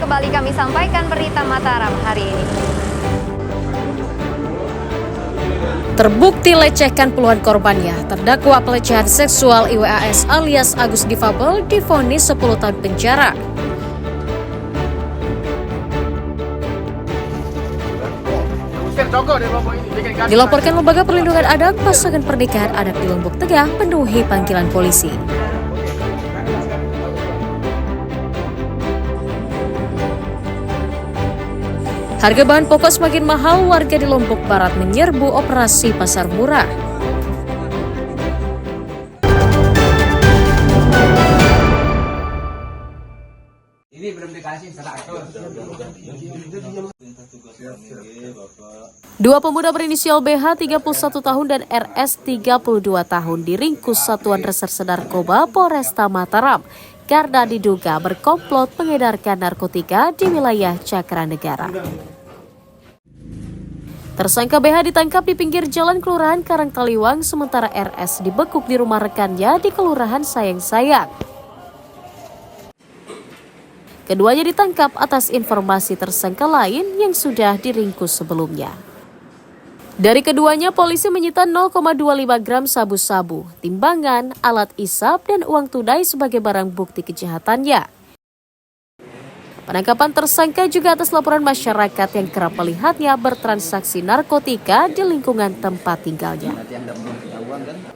kembali kami sampaikan berita Mataram hari ini. Terbukti lecehkan puluhan korbannya, terdakwa pelecehan seksual IWAS alias Agus Difabel divonis 10 tahun penjara. Dilaporkan Lembaga Perlindungan Anak, pasangan pernikahan anak di Lombok Tengah penuhi panggilan polisi. Harga bahan pokok semakin mahal, warga di Lombok Barat menyerbu operasi pasar murah. Ini belum dikasih Dua pemuda berinisial BH 31 tahun dan RS 32 tahun diringkus Satuan Reserse Narkoba Polresta Mataram karena diduga berkomplot mengedarkan narkotika di wilayah Cakranegara. Tersangka BH ditangkap di pinggir jalan Kelurahan Karangtaliwang, sementara RS dibekuk di rumah rekannya di Kelurahan Sayang-Sayang. Keduanya ditangkap atas informasi tersangka lain yang sudah diringkus sebelumnya. Dari keduanya, polisi menyita 0,25 gram sabu-sabu, timbangan, alat isap, dan uang tunai sebagai barang bukti kejahatannya. Penangkapan tersangka juga atas laporan masyarakat yang kerap melihatnya bertransaksi narkotika di lingkungan tempat tinggalnya.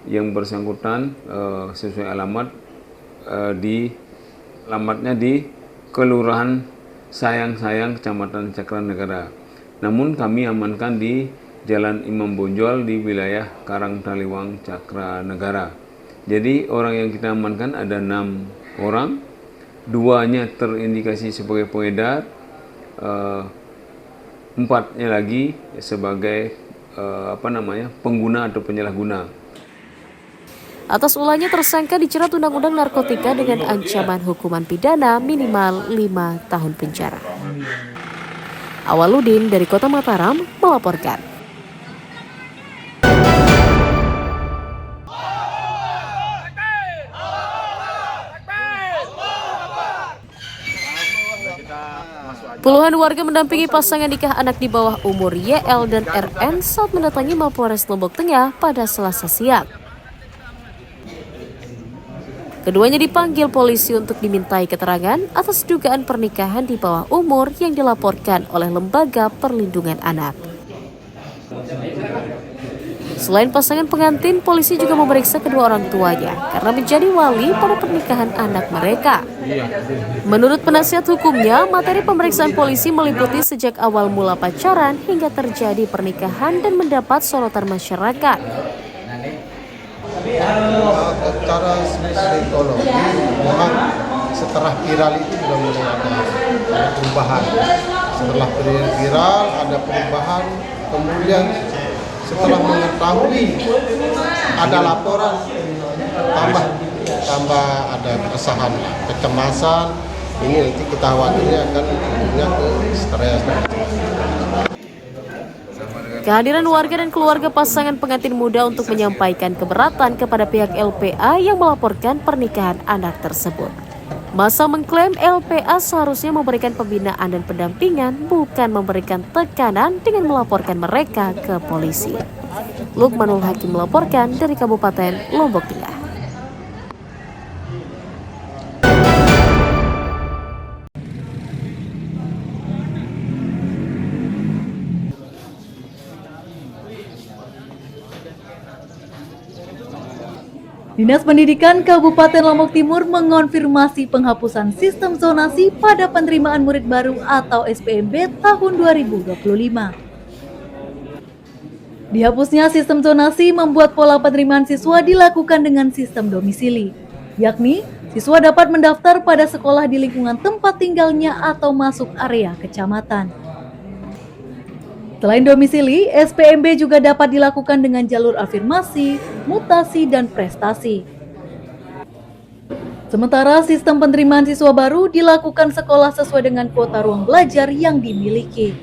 Yang bersangkutan sesuai alamatnya di Kelurahan Sayang-Sayang, Kecamatan Cakranegara. Namun kami amankan di Jalan Imam Bonjol di wilayah Karangtaliwang, Cakranegara. Jadi orang yang kita amankan ada 6 orang, 2-nya terindikasi sebagai pengedar, 4-nya lagi sebagai pengguna atau penyalahguna. Atas ulahnya tersangka dijerat Undang-Undang Narkotika dengan ancaman hukuman pidana minimal 5 tahun penjara. Awaludin dari Kota Mataram melaporkan. Puluhan warga mendampingi pasangan nikah anak di bawah umur YL dan RN saat mendatangi Mapolres Lombok Tengah pada Selasa siang. Keduanya dipanggil polisi untuk dimintai keterangan atas dugaan pernikahan di bawah umur yang dilaporkan oleh Lembaga Perlindungan Anak. Selain pasangan pengantin, polisi juga memeriksa kedua orang tuanya karena menjadi wali pada pernikahan anak mereka. Menurut penasihat hukumnya, materi pemeriksaan polisi meliputi sejak awal mula pacaran hingga terjadi pernikahan dan mendapat sorotan masyarakat. Secara psikologi memang setelah viral itu sudah mulai ada perubahan. Setelah viral ada perubahan, kemudian setelah mengetahui ada laporan tambah ada keresahan, kecemasan, ini nanti kita khawatirnya akan ujungnya ke stres. Kehadiran warga dan keluarga pasangan pengantin muda untuk menyampaikan keberatan kepada pihak LPA yang melaporkan pernikahan anak tersebut. Masa mengklaim LPA seharusnya memberikan pembinaan dan pendampingan, bukan memberikan tekanan dengan melaporkan mereka ke polisi. Lukmanul Hakim melaporkan dari Kabupaten Lombok Tengah. Dinas Pendidikan Kabupaten Lombok Timur mengonfirmasi penghapusan sistem zonasi pada penerimaan murid baru atau SPMB tahun 2025. Dihapusnya sistem zonasi membuat pola penerimaan siswa dilakukan dengan sistem domisili, yakni siswa dapat mendaftar pada sekolah di lingkungan tempat tinggalnya atau masuk area kecamatan. Selain domisili, SPMB juga dapat dilakukan dengan jalur afirmasi, mutasi, dan prestasi. Sementara sistem penerimaan siswa baru dilakukan sekolah sesuai dengan kuota ruang belajar yang dimiliki.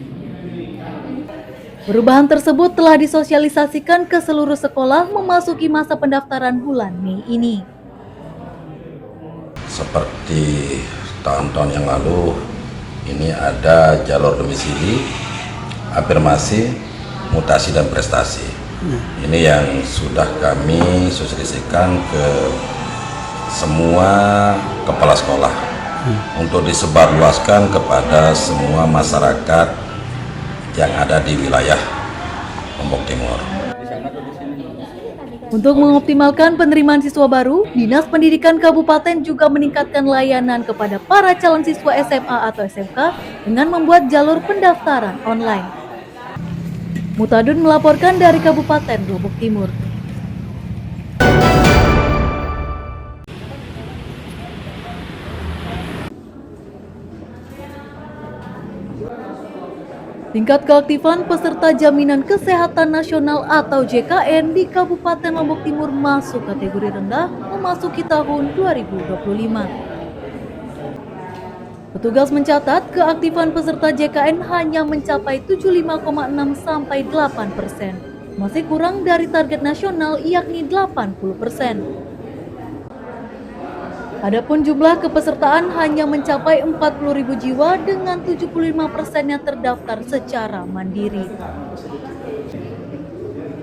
Perubahan tersebut telah disosialisasikan ke seluruh sekolah memasuki masa pendaftaran bulan Mei ini. Seperti tahun-tahun yang lalu, Ini ada jalur domisili, afirmasi, mutasi dan prestasi. Ini yang sudah kami sosialisasikan ke semua kepala sekolah untuk disebarluaskan kepada semua masyarakat yang ada di wilayah Lombok Timur. Untuk mengoptimalkan penerimaan siswa baru, Dinas Pendidikan Kabupaten juga meningkatkan layanan kepada para calon siswa SMA atau SMK dengan membuat jalur pendaftaran online. Mutadun melaporkan dari Kabupaten Lombok Timur. Tingkat keaktifan peserta Jaminan Kesehatan Nasional atau JKN di Kabupaten Lombok Timur masuk kategori rendah memasuki tahun 2025. Petugas mencatat keaktifan peserta JKN hanya mencapai 75,6 sampai 8%, masih kurang dari target nasional yakni 80%. Adapun jumlah kepesertaan hanya mencapai 40.000 jiwa dengan 75%-nya terdaftar secara mandiri.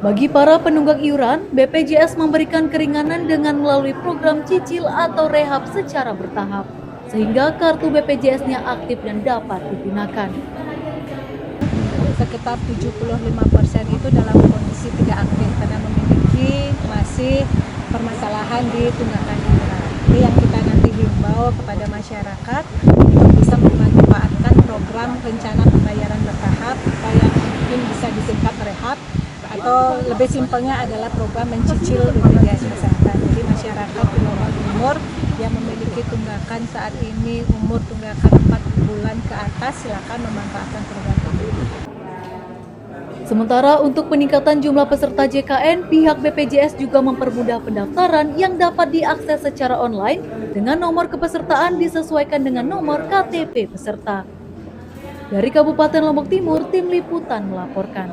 Bagi para penunggak iuran, BPJS memberikan keringanan dengan melalui program cicil atau rehab secara bertahap, sehingga kartu BPJS-nya aktif dan dapat digunakan. Sekitar 75% itu dalam kondisi tidak aktif karena memiliki masih permasalahan di tunggakan iuran. Ini yang kita nanti himbau kepada masyarakat untuk bisa memanfaatkan program rencana pembayaran bertahap atau yang mungkin bisa disingkat rehab, atau lebih simpelnya adalah program mencicil BPJS Kesehatan. Jadi masyarakat di Lombok Timur yang memiliki tunggakan saat ini umur tunggakan 4 bulan ke atas silakan memanfaatkan program ini. Sementara untuk peningkatan jumlah peserta JKN, pihak BPJS juga mempermudah pendaftaran yang dapat diakses secara online dengan nomor kepesertaan disesuaikan dengan nomor KTP peserta. Dari Kabupaten Lombok Timur, Tim Liputan melaporkan.